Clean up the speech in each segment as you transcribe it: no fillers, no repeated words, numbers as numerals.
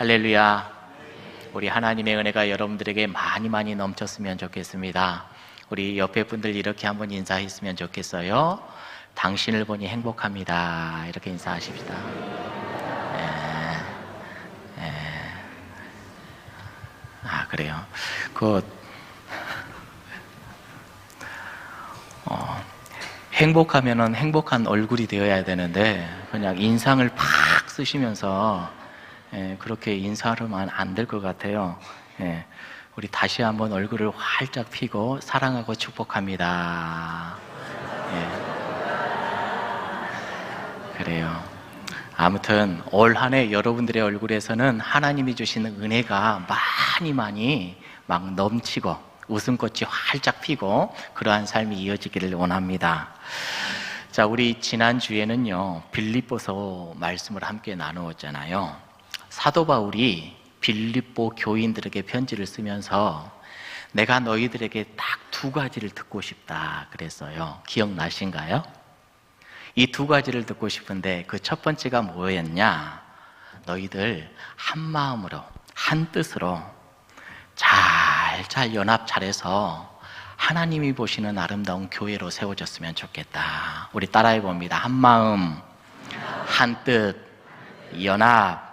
할렐루야. 우리 하나님의 은혜가 여러분들에게 많이 넘쳤으면 좋겠습니다. 우리 옆에 분들 이렇게 한번 인사했으면 좋겠어요. 당신을 보니 행복합니다. 이렇게 인사하십시다. 그래요. 행복하면은 행복한 얼굴이 되어야 되는데 그냥 인상을 팍 쓰시면서 그렇게 인사하면 안 될 것 같아요. 우리 다시 한번 얼굴을 활짝 펴고 사랑하고 축복합니다. 그래요. 아무튼 올 한 해 여러분들의 얼굴에서는 하나님이 주시는 은혜가 많이 막 넘치고 웃음꽃이 활짝 피고 그러한 삶이 이어지기를 원합니다. 자, 우리 지난주에는요 빌립보서 말씀을 함께 나누었잖아요. 사도 바울이 빌립보 교인들에게 편지를 쓰면서 내가 너희들에게 딱 두 가지를 듣고 싶다 그랬어요. 기억나신가요? 이 두 가지를 듣고 싶은데 그 첫 번째가 뭐였냐? 너희들 한 마음으로 한 뜻으로 잘 연합 잘해서 하나님이 보시는 아름다운 교회로 세워졌으면 좋겠다. 우리 따라해 봅니다. 한 마음, 한 뜻, 연합.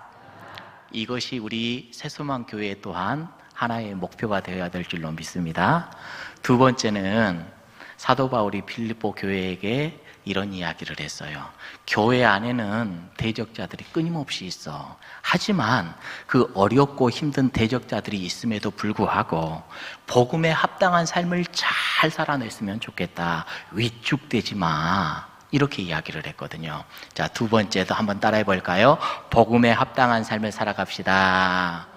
이것이 우리 새소망 교회 또한 하나의 목표가 되어야 될 줄로 믿습니다. 두 번째는 사도 바울이 빌립보 교회에게 이런 이야기를 했어요. 교회 안에는 대적자들이 끊임없이 있어. 하지만 그 어렵고 힘든 대적자들이 있음에도 불구하고 복음에 합당한 삶을 잘 살아냈으면 좋겠다. 위축되지 마. 이렇게 이야기를 했거든요. 자, 두 번째도 한번 따라해 볼까요? 복음에 합당한 삶을 살아갑시다.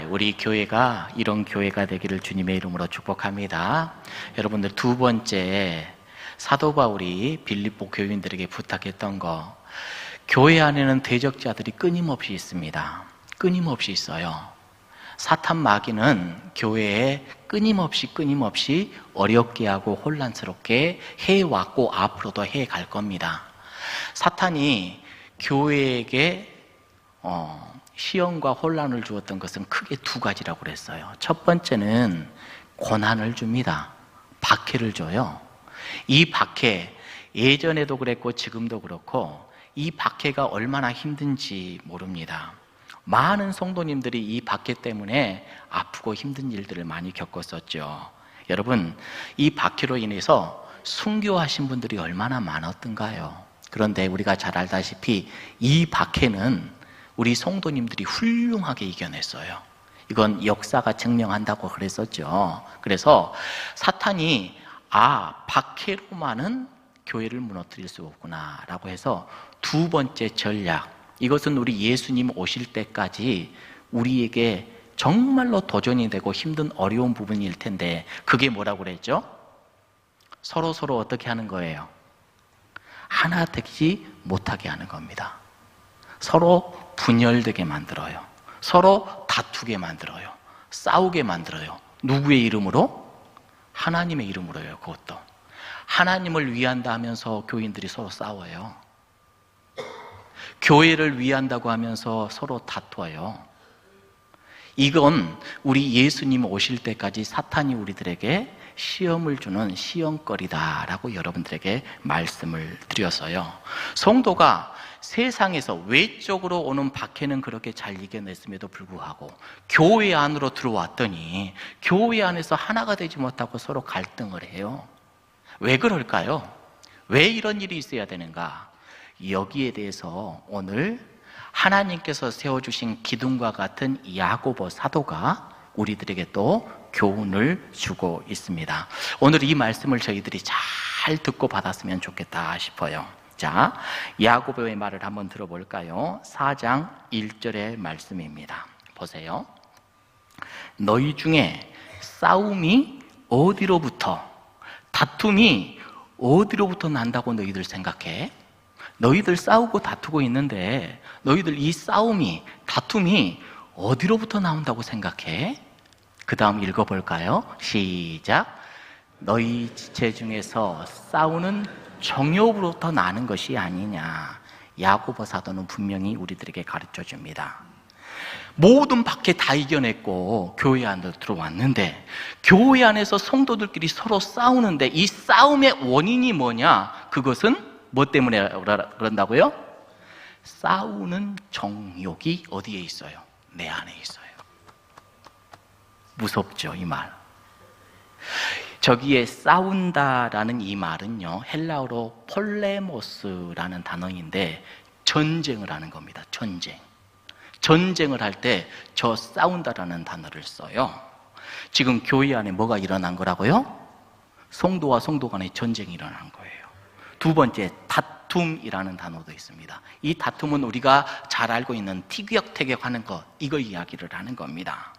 우리 교회가 이런 교회가 되기를 주님의 이름으로 축복합니다. 여러분들, 두 번째, 사도 바울이 빌립보 교인들에게 부탁했던 거, 교회 안에는 대적자들이 끊임없이 있습니다. 끊임없이 있어요. 사탄 마귀는 교회에 끊임없이 어렵게 하고 혼란스럽게 해왔고 앞으로도 해갈 겁니다. 사탄이 교회에게 시험과 혼란을 주었던 것은 크게 두 가지라고 그랬어요. 첫 번째는 고난을 줍니다. 박해를 줘요. 이 박해, 예전에도 그랬고 지금도 그렇고 이 박해가 얼마나 힘든지 모릅니다. 많은 성도님들이 이 박해 때문에 아프고 힘든 일들을 많이 겪었었죠. 여러분, 이 박해로 인해서 순교하신 분들이 얼마나 많았던가요? 그런데 우리가 잘 알다시피 이 박해는 우리 성도님들이 훌륭하게 이겨냈어요. 이건 역사가 증명한다고 그랬었죠. 그래서 사탄이 박해로만은 교회를 무너뜨릴 수 없구나 라고 해서 두 번째 전략, 이것은 우리 예수님 오실 때까지 우리에게 정말로 도전이 되고 힘든 어려운 부분일 텐데 그게 뭐라고 그랬죠? 서로 어떻게 하는 거예요? 하나 되지 못하게 하는 겁니다. 서로 분열되게 만들어요. 서로 다투게 만들어요. 싸우게 만들어요. 누구의 이름으로? 하나님의 이름으로요. 그것도 하나님을 위한다 하면서 교인들이 서로 싸워요. 교회를 위한다고 하면서 서로 다투어요. 이건 우리 예수님 오실 때까지 사탄이 우리들에게 시험을 주는 시험거리다라고 여러분들에게 말씀을 드렸어요. 성도가 세상에서 외적으로 오는 박해는 그렇게 잘 이겨냈음에도 불구하고 교회 안으로 들어왔더니 교회 안에서 하나가 되지 못하고 서로 갈등을 해요. 왜 그럴까요? 왜 이런 일이 있어야 되는가? 여기에 대해서 오늘 하나님께서 세워주신 기둥과 같은 야고보 사도가 우리들에게 또 교훈을 주고 있습니다. 오늘 이 말씀을 저희들이 잘 듣고 받았으면 좋겠다 싶어요. 자, 야고보의 말을 한번 들어볼까요? 4장 1절의 말씀입니다. 보세요. 너희 중에 싸움이 어디로부터, 다툼이 어디로부터 난다고 너희들 생각해? 너희들 싸우고 다투고 있는데 너희들 이 싸움이, 다툼이 어디로부터 나온다고 생각해? 그 다음 읽어볼까요? 시작. 너희 지체 중에서 싸우는 정욕으로부터 나는 것이 아니냐. 야고보 사도는 분명히 우리들에게 가르쳐 줍니다. 모든 박해 다 이겨냈고 교회 안으로 들어왔는데, 교회 안에서 성도들끼리 서로 싸우는데 이 싸움의 원인이 뭐냐? 그것은 뭐 때문에 그런다고요? 싸우는 정욕이 어디에 있어요? 내 안에 있어요. 무섭죠, 이 말. 저기에 싸운다라는 이 말은요, 헬라어로 폴레모스라는 단어인데 전쟁을 하는 겁니다. 전쟁을 할 때 저 싸운다라는 단어를 써요. 지금 교회 안에 뭐가 일어난 거라고요? 성도와 성도 간의 전쟁이 일어난 거예요. 두 번째, 다툼이라는 단어도 있습니다. 이 다툼은 우리가 잘 알고 있는 티격태격하는 것, 이거 이야기를 하는 겁니다.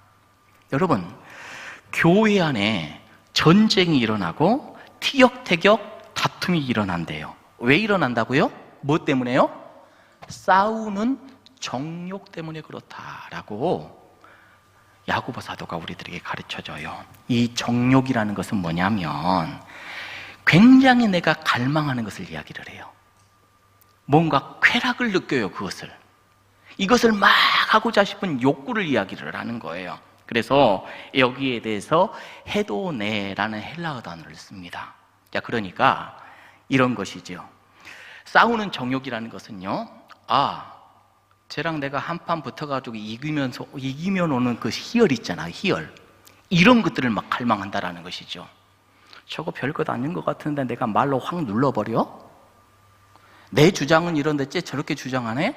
여러분, 교회 안에 전쟁이 일어나고 티격태격 다툼이 일어난대요. 왜 일어난다고요? 뭐 때문에요? 싸우는 정욕 때문에 그렇다라고 야고보 사도가 우리들에게 가르쳐줘요. 이 정욕이라는 것은 뭐냐면 굉장히 내가 갈망하는 것을 이야기를 해요. 뭔가 쾌락을 느껴요. 이것을 막 하고자 싶은 욕구를 이야기를 하는 거예요. 그래서 여기에 대해서 헤도네라는 헬라어 단어를 씁니다. 자, 그러니까 이런 것이죠. 싸우는 정욕이라는 것은요, 쟤랑 내가 한판 붙어가지고 이기면 오는 그 희열 있잖아요. 희열. 이런 것들을 막 갈망한다라는 것이죠. 저거 별것 아닌 것 같은데 내가 말로 확 눌러버려? 내 주장은 이런데 쟤 저렇게 주장하네?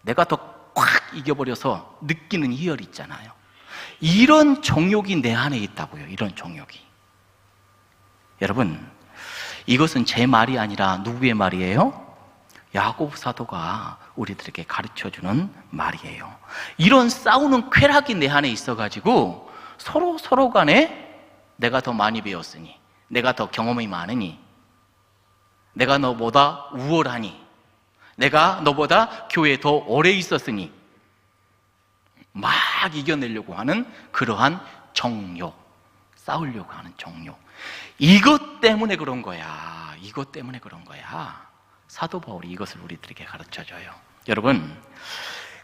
내가 더 확 이겨버려서 느끼는 희열 있잖아요. 이런 정욕이 내 안에 있다고요. 이런 정욕이. 여러분, 이것은 제 말이 아니라 누구의 말이에요? 야고보 사도가 우리들에게 가르쳐주는 말이에요. 이런 싸우는 쾌락이 내 안에 있어가지고 서로 간에 내가 더 많이 배웠으니, 내가 더 경험이 많으니, 내가 너보다 우월하니, 내가 너보다 교회에 더 오래 있었으니 막 이겨내려고 하는 그러한 정욕, 싸우려고 하는 정욕, 이것 때문에 그런 거야. 사도 바울이 이것을 우리들에게 가르쳐줘요. 여러분,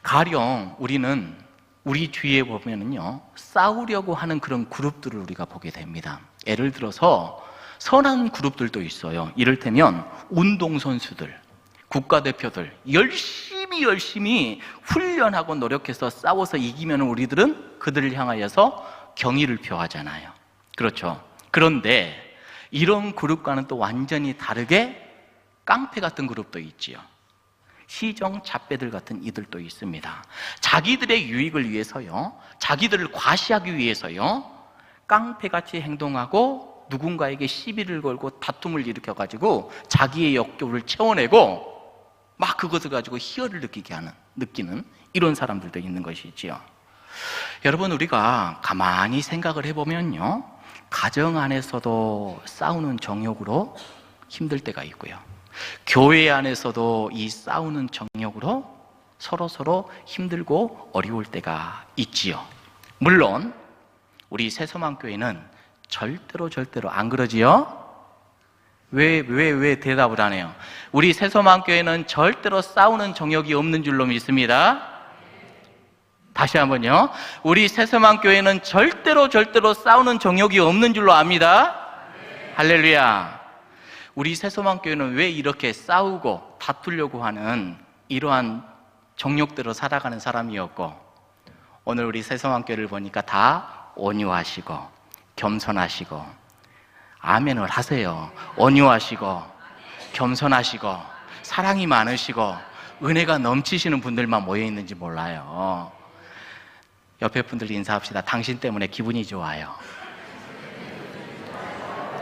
가령 우리는 우리 뒤에 보면은요, 싸우려고 하는 그런 그룹들을 우리가 보게 됩니다. 예를 들어서 선한 그룹들도 있어요. 이를테면 운동선수들, 국가대표들 열심히 훈련하고 노력해서 싸워서 이기면 우리들은 그들을 향하여서 경의를 표하잖아요. 그렇죠. 그런데 이런 그룹과는 또 완전히 다르게 깡패 같은 그룹도 있지요. 시정 잡배들 같은 이들도 있습니다. 자기들의 유익을 위해서요, 자기들을 과시하기 위해서요, 깡패같이 행동하고 누군가에게 시비를 걸고 다툼을 일으켜가지고 자기의 욕구를 채워내고 막 그것을 가지고 희열을 느끼는 이런 사람들도 있는 것이지요. 여러분, 우리가 가만히 생각을 해보면요, 가정 안에서도 싸우는 정욕으로 힘들 때가 있고요, 교회 안에서도 이 싸우는 정욕으로 서로 힘들고 어려울 때가 있지요. 물론 우리 새소망교회는 절대로 안 그러지요? 왜 대답을 안 해요? 우리 새소망교회는 절대로 싸우는 정욕이 없는 줄로 믿습니다. 다시 한번요. 우리 새소망교회는 절대로 싸우는 정욕이 없는 줄로 압니다. 할렐루야. 우리 새소망교회는 왜 이렇게 싸우고 다투려고 하는 이러한 정욕대로 살아가는 사람이었고, 오늘 우리 새소망교회를 보니까 다 온유하시고 겸손하시고, 아멘을 하세요. 온유하시고 겸손하시고 사랑이 많으시고 은혜가 넘치시는 분들만 모여 있는지 몰라요. 옆에 분들 인사합시다. 당신 때문에 기분이 좋아요.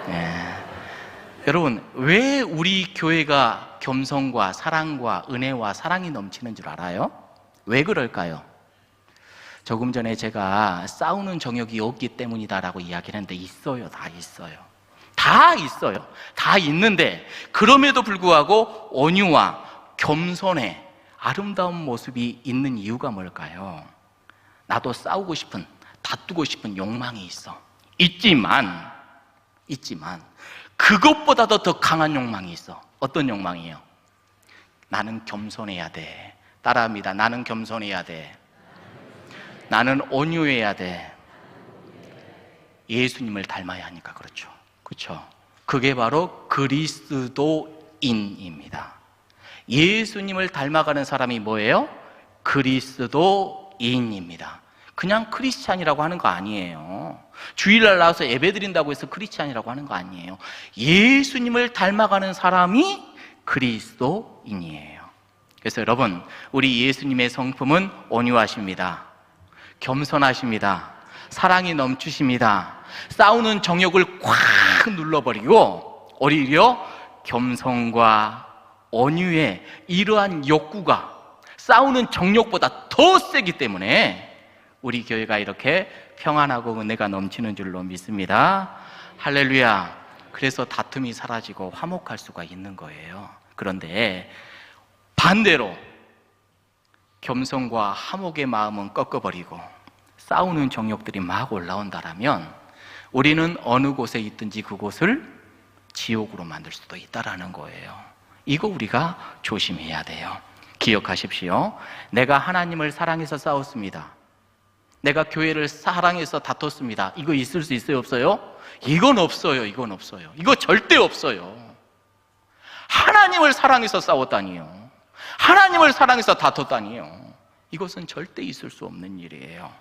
네. 여러분, 왜 우리 교회가 겸손과 사랑과 은혜와 사랑이 넘치는 줄 알아요? 왜 그럴까요? 조금 전에 제가 싸우는 정욕이 없기 때문이다라고 이야기를 했는데 있어요. 다 있는데 그럼에도 불구하고 온유와 겸손의 아름다운 모습이 있는 이유가 뭘까요? 나도 싸우고 싶은, 다투고 싶은 욕망이 있어. 있지만 그것보다도 더 강한 욕망이 있어. 어떤 욕망이에요? 나는 겸손해야 돼. 따라합니다. 나는 겸손해야 돼. 나는 온유해야 돼. 예수님을 닮아야 하니까 그렇죠. 그렇죠. 그게 바로 그리스도인입니다. 예수님을 닮아가는 사람이 뭐예요? 그리스도인입니다. 그냥 크리스찬이라고 하는 거 아니에요. 주일날 나와서 예배드린다고 해서 크리스찬이라고 하는 거 아니에요. 예수님을 닮아가는 사람이 그리스도인이에요. 그래서 여러분, 우리 예수님의 성품은 온유하십니다. 겸손하십니다. 사랑이 넘치십니다. 싸우는 정욕을 꽉 눌러버리고 오히려 겸손과 온유의 이러한 욕구가 싸우는 정욕보다 더 세기 때문에 우리 교회가 이렇게 평안하고 은혜가 넘치는 줄로 믿습니다. 할렐루야. 그래서 다툼이 사라지고 화목할 수가 있는 거예요. 그런데 반대로 겸손과 화목의 마음은 꺾어버리고 싸우는 정욕들이 막 올라온다라면 우리는 어느 곳에 있든지 그곳을 지옥으로 만들 수도 있다라는 거예요. 이거 우리가 조심해야 돼요. 기억하십시오. 내가 하나님을 사랑해서 싸웠습니다. 내가 교회를 사랑해서 다퉜습니다. 이거 있을 수 있어요? 없어요? 이건 없어요. 이건 없어요. 이거 절대 없어요. 하나님을 사랑해서 싸웠다니요. 하나님을 사랑해서 다퉜다니요. 이것은 절대 있을 수 없는 일이에요.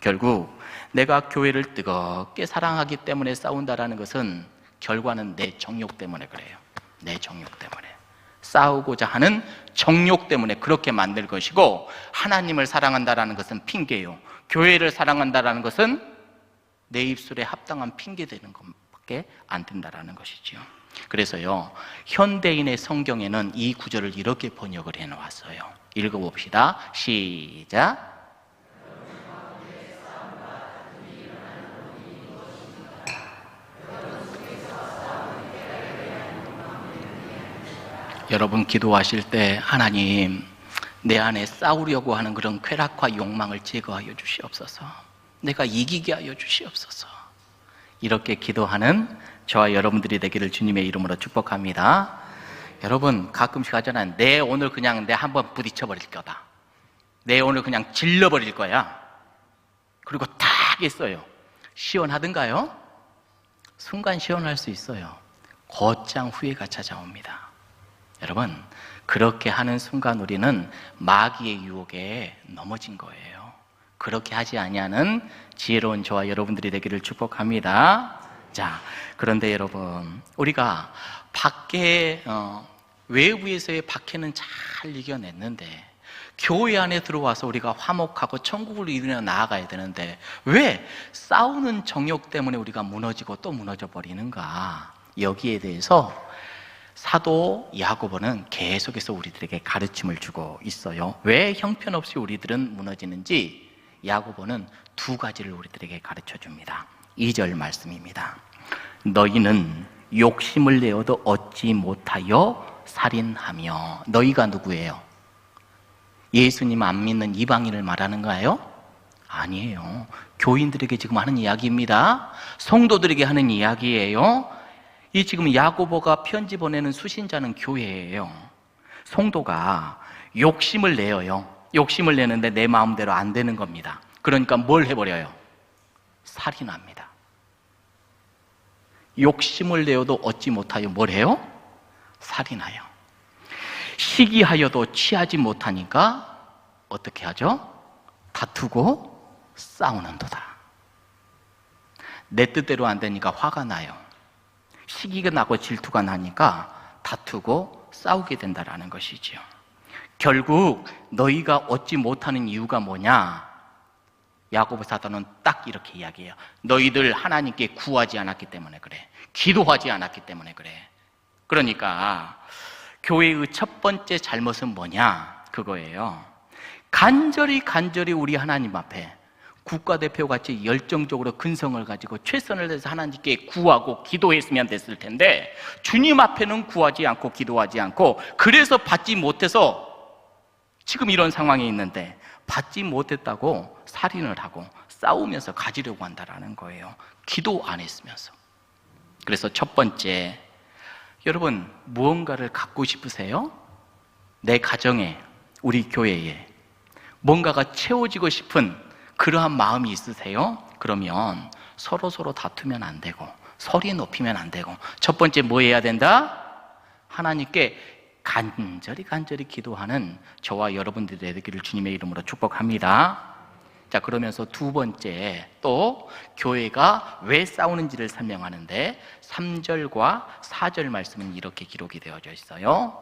결국 내가 교회를 뜨겁게 사랑하기 때문에 싸운다라는 것은 결과는 내 정욕 때문에 그래요. 내 정욕 때문에. 싸우고자 하는 정욕 때문에 그렇게 만들 것이고, 하나님을 사랑한다라는 것은 핑계요. 교회를 사랑한다라는 것은 내 입술에 합당한 핑계 되는 것밖에 안 된다라는 것이죠. 그래서요, 현대인의 성경에는 이 구절을 이렇게 번역을 해놓았어요. 읽어봅시다. 시작. 여러분 기도하실 때 하나님, 내 안에 싸우려고 하는 그런 쾌락과 욕망을 제거하여 주시옵소서. 내가 이기게 하여 주시옵소서. 이렇게 기도하는 저와 여러분들이 되기를 주님의 이름으로 축복합니다. 여러분 가끔씩 하잖아요. 내 오늘 그냥 내 한번 부딪혀버릴 거다. 내 오늘 그냥 질러버릴 거야. 그리고 딱 있어요. 시원하든가요? 순간 시원할 수 있어요. 곧장 후회가 찾아옵니다. 여러분, 그렇게 하는 순간 우리는 마귀의 유혹에 넘어진 거예요. 그렇게 하지 아니하는 지혜로운 저와 여러분들이 되기를 축복합니다. 자, 그런데 여러분, 우리가 밖에 외부에서의 박해는 잘 이겨냈는데 교회 안에 들어와서 우리가 화목하고 천국을 이루며 나아가야 되는데 왜 싸우는 정욕 때문에 우리가 무너지고 또 무너져 버리는가? 여기에 대해서 사도 야고보는 계속해서 우리들에게 가르침을 주고 있어요. 왜 형편없이 우리들은 무너지는지 야고보는 두 가지를 우리들에게 가르쳐 줍니다. 2절 말씀입니다. 너희는 욕심을 내어도 얻지 못하여 살인하며. 너희가 누구예요? 예수님 안 믿는 이방인을 말하는 거예요? 아니에요. 교인들에게 지금 하는 이야기입니다. 성도들에게 하는 이야기예요. 이 지금 야고보가 편지 보내는 수신자는 교회예요. 성도가 욕심을 내어요. 욕심을 내는데 내 마음대로 안 되는 겁니다. 그러니까 뭘 해버려요? 살인합니다. 욕심을 내어도 얻지 못하여 뭘 해요? 살인하여. 시기하여도 취하지 못하니까 어떻게 하죠? 다투고 싸우는도다. 내 뜻대로 안 되니까 화가 나요. 시기가 나고 질투가 나니까 다투고 싸우게 된다라는 것이지요. 결국 너희가 얻지 못하는 이유가 뭐냐? 야고보 사도는 딱 이렇게 이야기해요. 너희들 하나님께 구하지 않았기 때문에 그래. 기도하지 않았기 때문에 그래. 그러니까 교회의 첫 번째 잘못은 뭐냐? 그거예요. 간절히 우리 하나님 앞에 국가대표같이 열정적으로 근성을 가지고 최선을 다해서 하나님께 구하고 기도했으면 됐을 텐데 주님 앞에는 구하지 않고 기도하지 않고, 그래서 받지 못해서 지금 이런 상황에 있는데 받지 못했다고 살인을 하고 싸우면서 가지려고 한다라는 거예요. 기도 안 했으면서. 그래서 첫 번째, 여러분 무언가를 갖고 싶으세요? 내 가정에, 우리 교회에 뭔가가 채워지고 싶은 그러한 마음이 있으세요? 그러면 서로 다투면 안 되고 소리 높이면 안 되고 첫 번째 뭐 해야 된다? 하나님께 간절히 기도하는 저와 여러분들이 되기를 주님의 이름으로 축복합니다. 자, 그러면서 두 번째 또 교회가 왜 싸우는지를 설명하는데 3절과 4절 말씀은 이렇게 기록이 되어져 있어요.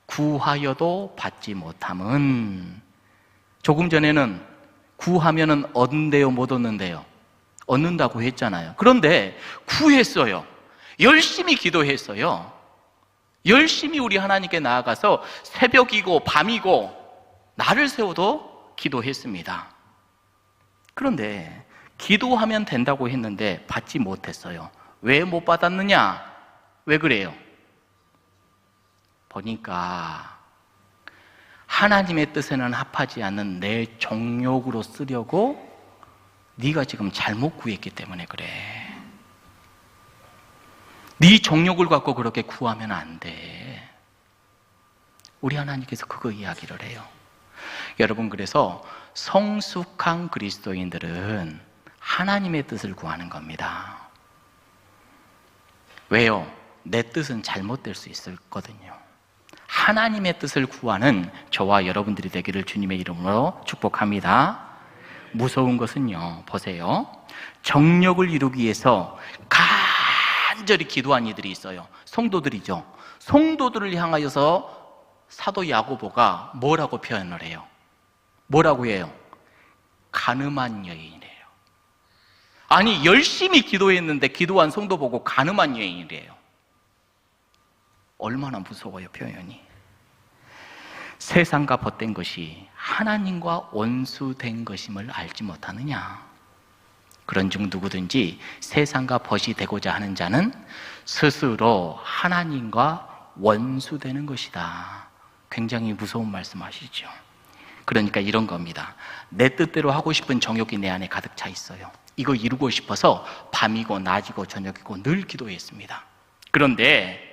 구하여도 받지 못함은, 조금 전에는 구하면은 얻는데요, 못 얻는데요? 얻는다고 했잖아요. 그런데 구했어요. 열심히 기도했어요. 열심히 우리 하나님께 나아가서 새벽이고 밤이고 날을 새워도 기도했습니다. 그런데 기도하면 된다고 했는데 받지 못했어요. 왜 못 받았느냐? 왜 그래요? 보니까 하나님의 뜻에는 합하지 않는 내 정욕으로 쓰려고 네가 지금 잘못 구했기 때문에 그래. 네 정욕을 갖고 그렇게 구하면 안 돼. 우리 하나님께서 그거 이야기를 해요. 여러분, 그래서 성숙한 그리스도인들은 하나님의 뜻을 구하는 겁니다. 왜요? 내 뜻은 잘못될 수 있거든요. 하나님의 뜻을 구하는 저와 여러분들이 되기를 주님의 이름으로 축복합니다. 무서운 것은요, 보세요. 정욕을 이루기 위해서 간절히 기도한 이들이 있어요. 성도들이죠. 성도들을 향하여서 사도 야고보가 뭐라고 표현을 해요? 뭐라고 해요? 간음한 여인이래요. 아니, 열심히 기도했는데 기도한 성도 보고 간음한 여인이래요. 얼마나 무서워요, 표현이. 세상과 벗된 것이 하나님과 원수된 것임을 알지 못하느냐? 그런즉 누구든지 세상과 벗이 되고자 하는 자는 스스로 하나님과 원수되는 것이다. 굉장히 무서운 말씀하시죠. 그러니까 이런 겁니다. 내 뜻대로 하고 싶은 정욕이 내 안에 가득 차 있어요. 이거 이루고 싶어서 밤이고 낮이고 저녁이고 늘 기도했습니다. 그런데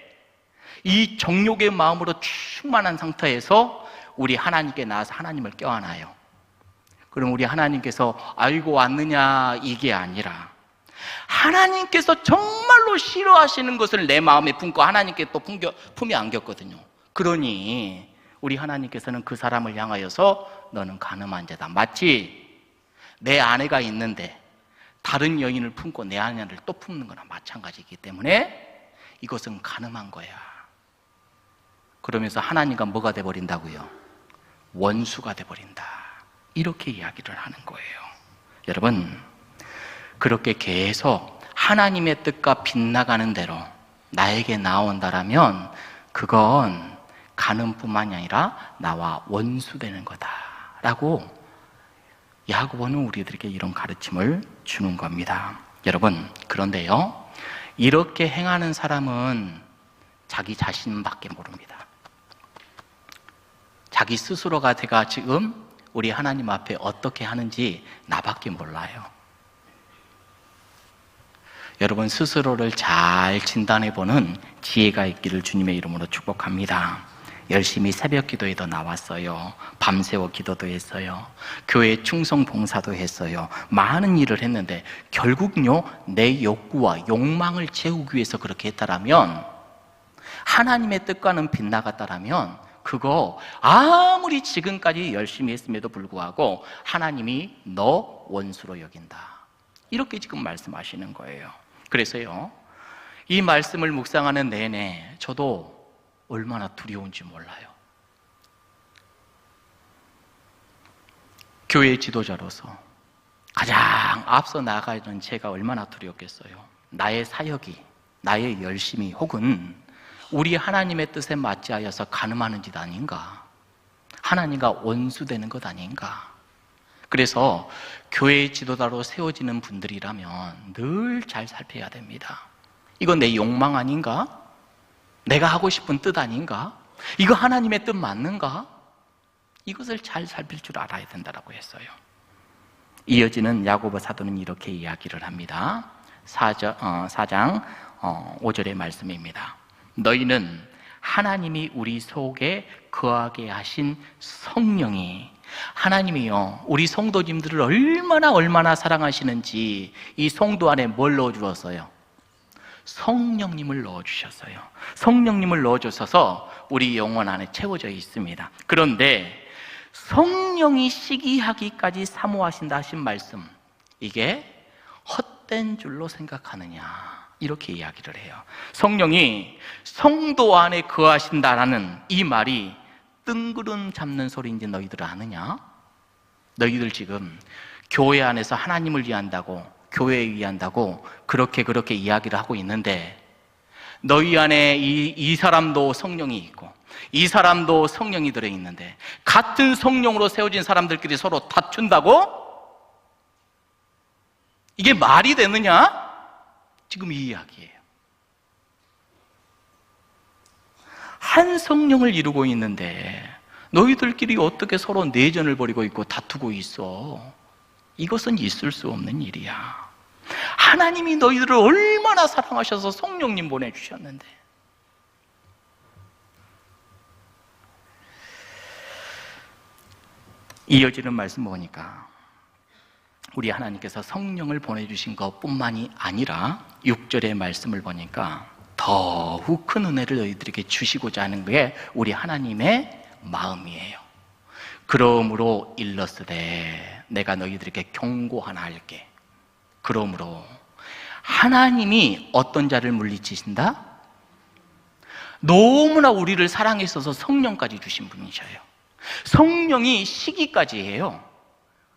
이 정욕의 마음으로 충만한 상태에서 우리 하나님께 나와서 하나님을 껴안아요. 그럼 우리 하나님께서 알고 왔느냐, 이게 아니라 하나님께서 정말로 싫어하시는 것을 내 마음에 품고 하나님께 또 품에 안겼거든요. 그러니 우리 하나님께서는 그 사람을 향하여서 너는 간음한 자다. 마치 내 아내가 있는데 다른 여인을 품고 내 아내를 또 품는 거나 마찬가지이기 때문에 이것은 간음한 거야. 그러면서 하나님과 뭐가 돼버린다고요? 원수가 돼버린다. 이렇게 이야기를 하는 거예요. 여러분, 그렇게 계속 하나님의 뜻과 빗나가는 대로 나에게 나온다라면 그건 간음뿐만이 아니라 나와 원수되는 거다라고 야고보는 우리들에게 이런 가르침을 주는 겁니다. 여러분, 그런데요, 이렇게 행하는 사람은 자기 자신밖에 모릅니다. 자기 스스로가 제가 지금 우리 하나님 앞에 어떻게 하는지 나밖에 몰라요. 여러분, 스스로를 잘 진단해보는 지혜가 있기를 주님의 이름으로 축복합니다. 열심히 새벽 기도에도 나왔어요. 밤새워 기도도 했어요. 교회 충성 봉사도 했어요. 많은 일을 했는데 결국요, 내 욕구와 욕망을 채우기 위해서 그렇게 했다라면, 하나님의 뜻과는 빗나갔다라면 그거 아무리 지금까지 열심히 했음에도 불구하고 하나님이 너 원수로 여긴다. 이렇게 지금 말씀하시는 거예요. 그래서요, 이 말씀을 묵상하는 내내 저도 얼마나 두려운지 몰라요. 교회 지도자로서 가장 앞서 나가는 제가 얼마나 두렵겠어요. 나의 사역이, 나의 열심이 혹은 우리 하나님의 뜻에 맞지하여서 간음하는 짓 아닌가? 하나님과 원수되는 것 아닌가? 그래서 교회 지도자로 세워지는 분들이라면 늘 잘 살펴야 됩니다. 이건 내 욕망 아닌가? 내가 하고 싶은 뜻 아닌가? 이거 하나님의 뜻 맞는가? 이것을 잘 살필 줄 알아야 된다고 했어요. 이어지는 야고보 사도는 이렇게 이야기를 합니다. 4장 5절의 말씀입니다. 너희는 하나님이 우리 속에 거하게 하신 성령이, 하나님이요 우리 성도님들을 얼마나 사랑하시는지 이 성도 안에 뭘 넣어주었어요? 성령님을 넣어주셨어요. 성령님을 넣어주셔서 우리 영혼 안에 채워져 있습니다. 그런데 성령이 시기하기까지 사모하신다 하신 말씀, 이게 헛된 줄로 생각하느냐, 이렇게 이야기를 해요. 성령이 성도 안에 거하신다라는 이 말이 뜬구름 잡는 소리인지 너희들 아느냐? 너희들 지금 교회 안에서 하나님을 위한다고, 교회에 위한다고 그렇게 이야기를 하고 있는데, 너희 안에 이 사람도 성령이 있고 이 사람도 성령이 들어있는데 같은 성령으로 세워진 사람들끼리 서로 다툰다고? 이게 말이 되느냐? 지금 이 이야기예요. 한 성령을 이루고 있는데 너희들끼리 어떻게 서로 내전을 벌이고 있고 다투고 있어? 이것은 있을 수 없는 일이야. 하나님이 너희들을 얼마나 사랑하셔서 성령님 보내주셨는데. 이어지는 말씀 보니까 우리 하나님께서 성령을 보내주신 것뿐만이 아니라 6절의 말씀을 보니까 더욱 큰 은혜를 너희들에게 주시고자 하는 게 우리 하나님의 마음이에요. 그러므로 일러스되 내가 너희들에게 경고하나 할게. 그러므로 하나님이 어떤 자를 물리치신다? 너무나 우리를 사랑했어서 성령까지 주신 분이셔요. 성령이 시기까지 해요.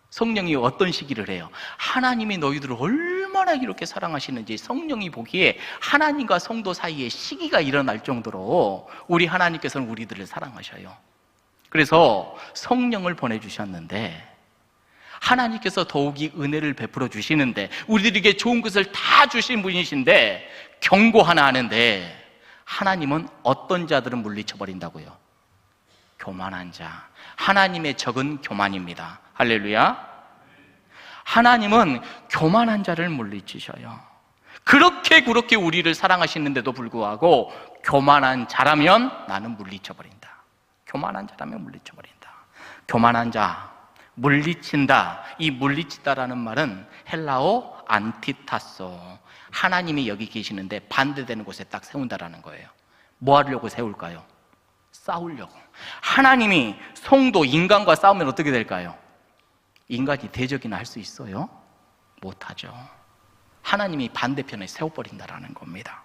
성령이 어떤 시기를 해요? 하나님이 너희들을 얼마나 이렇게 사랑하시는지 성령이 보기에 하나님과 성도 사이에 시기가 일어날 정도로 우리 하나님께서는 우리들을 사랑하셔요. 그래서 성령을 보내주셨는데, 하나님께서 더욱이 은혜를 베풀어 주시는데, 우리들에게 좋은 것을 다 주신 분이신데 경고 하나 하는데, 하나님은 어떤 자들은 물리쳐버린다고요? 교만한 자. 하나님의 적은 교만입니다. 할렐루야. 하나님은 교만한 자를 물리치셔요. 그렇게 우리를 사랑하시는데도 불구하고 교만한 자라면 나는 물리쳐버린다. 교만한 자라면 물리쳐버린다. 교만한 자, 물리친다. 이 물리치다라는 말은 헬라어 안티타소, 하나님이 여기 계시는데 반대되는 곳에 딱 세운다라는 거예요. 뭐 하려고 세울까요? 싸우려고. 하나님이 성도, 인간과 싸우면 어떻게 될까요? 인간이 대적이나 할 수 있어요? 못하죠. 하나님이 반대편에 세워버린다라는 겁니다.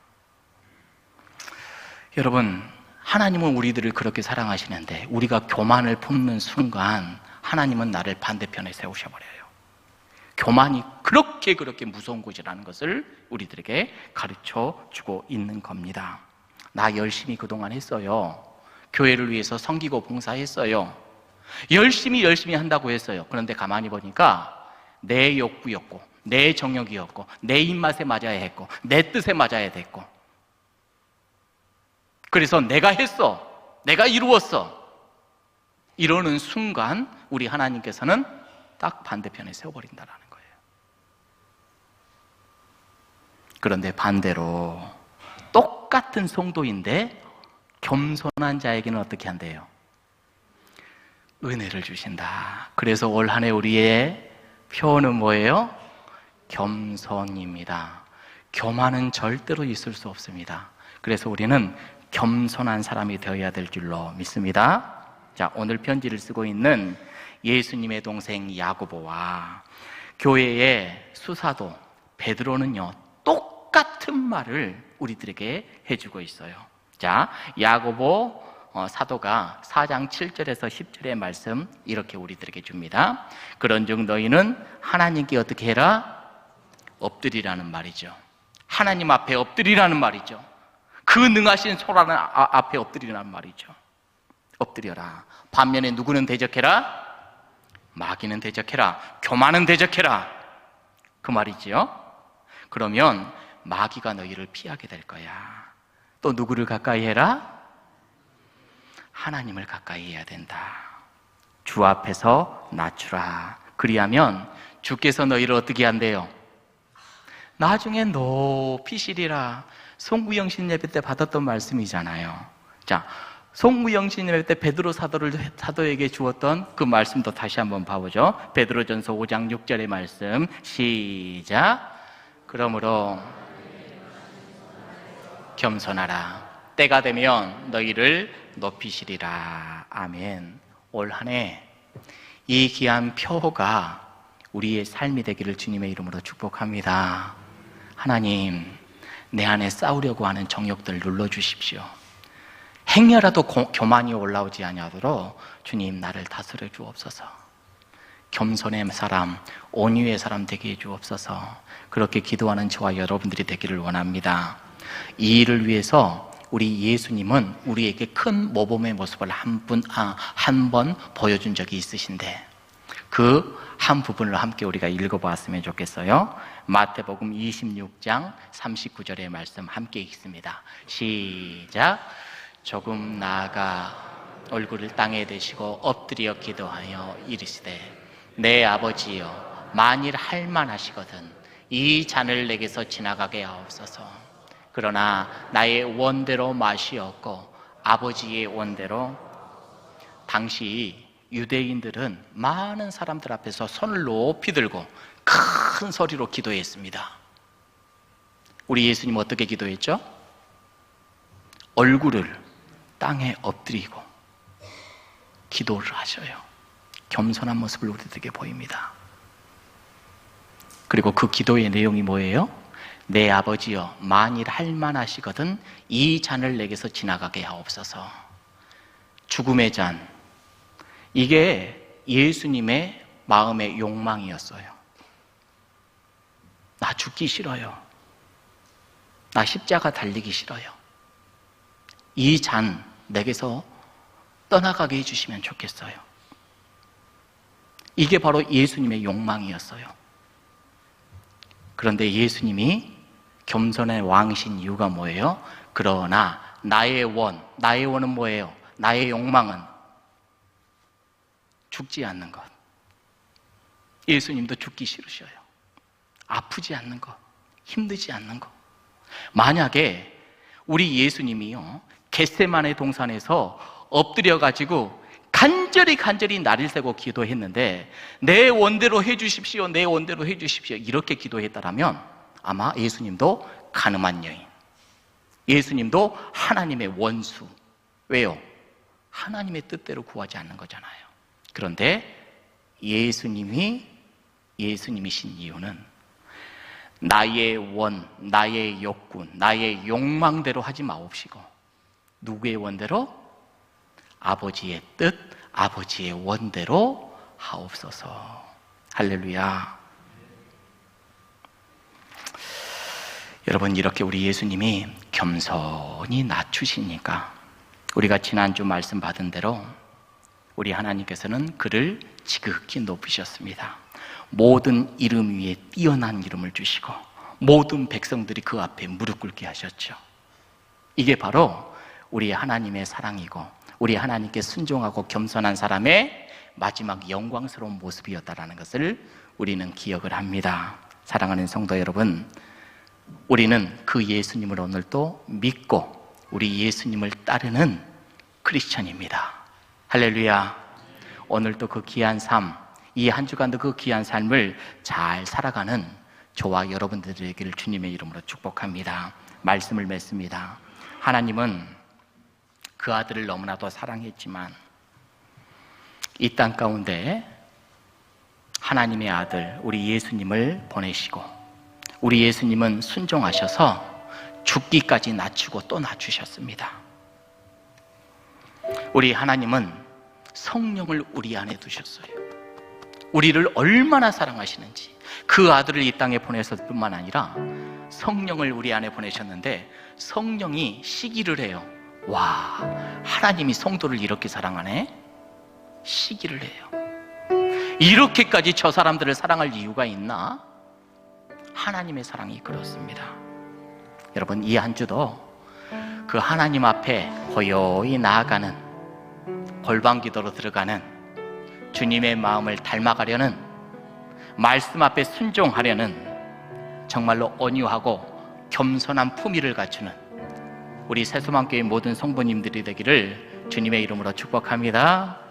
여러분, 하나님은 우리들을 그렇게 사랑하시는데 우리가 교만을 품는 순간 하나님은 나를 반대편에 세우셔버려요. 교만이 그렇게 무서운 것이라는 것을 우리들에게 가르쳐 주고 있는 겁니다. 나 열심히 그동안 했어요. 교회를 위해서 섬기고 봉사했어요. 열심히 한다고 했어요. 그런데 가만히 보니까 내 욕구였고 내 정욕이었고 내 입맛에 맞아야 했고 내 뜻에 맞아야 됐고, 그래서 내가 했어, 내가 이루었어, 이러는 순간 우리 하나님께서는 딱 반대편에 세워버린다라는 거예요. 그런데 반대로 똑같은 성도인데 겸손한 자에게는 어떻게 한대요? 은혜를 주신다. 그래서 올 한 해 우리의 표현은 뭐예요? 겸손입니다. 교만은 절대로 있을 수 없습니다. 그래서 우리는 겸손한 사람이 되어야 될 줄로 믿습니다. 자, 오늘 편지를 쓰고 있는 예수님의 동생 야고보와 교회의 수사도 베드로는요, 똑같은 말을 우리들에게 해주고 있어요. 자, 야고보 사도가 4장 7절에서 10절의 말씀 이렇게 우리들에게 줍니다. 그런즉 너희는 하나님께 어떻게 해라? 엎드리라는 말이죠. 하나님 앞에 엎드리라는 말이죠. 그 능하신 소라는 앞에 엎드리라는 말이죠. 엎드려라. 반면에 누구는 대적해라? 마귀는 대적해라. 교만은 대적해라. 그 말이지요. 그러면 마귀가 너희를 피하게 될 거야. 또 누구를 가까이 해라? 하나님을 가까이 해야 된다. 주 앞에서 낮추라. 그리하면 주께서 너희를 어떻게 한대요? 나중에 높이 시리라. 송구영 신 예배 때 받았던 말씀이잖아요. 자, 송무영신일 때 베드로 사도에게 주었던 그 말씀도 다시 한번 봐보죠. 베드로전서 5장 6절의 말씀 시작. 그러므로 겸손하라. 때가 되면 너희를 높이시리라. 아멘. 올 한 해 이 귀한 표가 우리의 삶이 되기를 주님의 이름으로 축복합니다. 하나님, 내 안에 싸우려고 하는 정욕들 눌러주십시오. 행여라도 교만이 올라오지 아니하도록 주님 나를 다스려 주옵소서. 겸손의 사람, 온유의 사람 되게 해 주옵소서. 그렇게 기도하는 저와 여러분들이 되기를 원합니다. 이 일을 위해서 우리 예수님은 우리에게 큰 모범의 모습을 한 번 보여준 적이 있으신데 그 한 부분을 함께 우리가 읽어보았으면 좋겠어요. 마태복음 26장 39절의 말씀 함께 읽습니다. 시작. 조금 나아가 얼굴을 땅에 대시고 엎드려 기도하여 이르시되 내 아버지여, 만일 할 만하시거든 이 잔을 내게서 지나가게 하옵소서. 그러나 나의 원대로 마시옵고 아버지의 원대로. 당시 유대인들은 많은 사람들 앞에서 손을 높이 들고 큰 소리로 기도했습니다. 우리 예수님 어떻게 기도했죠? 얼굴을 땅에 엎드리고 기도를 하셔요. 겸손한 모습을 우리들에게 보입니다. 그리고 그 기도의 내용이 뭐예요? 내 아버지여, 만일 할 만하시거든 이 잔을 내게서 지나가게 하옵소서. 죽음의 잔, 이게 예수님의 마음의 욕망이었어요. 나 죽기 싫어요. 나 십자가 달리기 싫어요. 이 잔 내게서 떠나가게 해주시면 좋겠어요. 이게 바로 예수님의 욕망이었어요. 그런데 예수님이 겸손의 왕이신 이유가 뭐예요? 그러나 나의 원은 뭐예요? 나의 욕망은 죽지 않는 것. 예수님도 죽기 싫으셔요. 아프지 않는 것, 힘들지 않는 것. 만약에 우리 예수님이요 겟세마네 동산에서 엎드려가지고 간절히 날을 새고 기도했는데 내 원대로 해주십시오, 내 원대로 해주십시오 이렇게 기도했다라면 아마 예수님도 가늠한 여인, 예수님도 하나님의 원수. 왜요? 하나님의 뜻대로 구하지 않는 거잖아요. 그런데 예수님이신 이유는 나의 원, 나의 욕구, 나의 욕망대로 하지 마옵시고 누구의 원대로? 아버지의 뜻, 아버지의 원대로 하옵소서. 할렐루야. 여러분, 이렇게 우리 예수님이 겸손히 낮추시니까 우리가 지난주 말씀 받은 대로 우리 하나님께서는 그를 지극히 높이셨습니다. 모든 이름 위에 뛰어난 이름을 주시고 모든 백성들이 그 앞에 무릎 꿇게 하셨죠. 이게 바로 우리 하나님의 사랑이고 우리 하나님께 순종하고 겸손한 사람의 마지막 영광스러운 모습이었다라는 것을 우리는 기억을 합니다. 사랑하는 성도 여러분, 우리는 그 예수님을 오늘 또 믿고 우리 예수님을 따르는 크리스천입니다. 할렐루야. 오늘도 그 귀한 삶, 이 한 주간도 그 귀한 삶을 잘 살아가는 저와 여러분들이 되기를 주님의 이름으로 축복합니다. 말씀을 맺습니다. 하나님은 그 아들을 너무나도 사랑했지만 이 땅 가운데 하나님의 아들 우리 예수님을 보내시고 우리 예수님은 순종하셔서 죽기까지 낮추고 또 낮추셨습니다. 우리 하나님은 성령을 우리 안에 두셨어요. 우리를 얼마나 사랑하시는지 그 아들을 이 땅에 보냈을 뿐만 아니라 성령을 우리 안에 보내셨는데 성령이 시기를 해요. 와, 하나님이 성도를 이렇게 사랑하네? 시기를 해요. 이렇게까지 저 사람들을 사랑할 이유가 있나? 하나님의 사랑이 그렇습니다. 여러분, 이 한 주도 그 하나님 앞에 고요히 나아가는 골방기도로 들어가는 주님의 마음을 닮아가려는 말씀 앞에 순종하려는 정말로 온유하고 겸손한 품위를 갖추는 우리 세수만교회 모든 성도님들이 되기를 주님의 이름으로 축복합니다.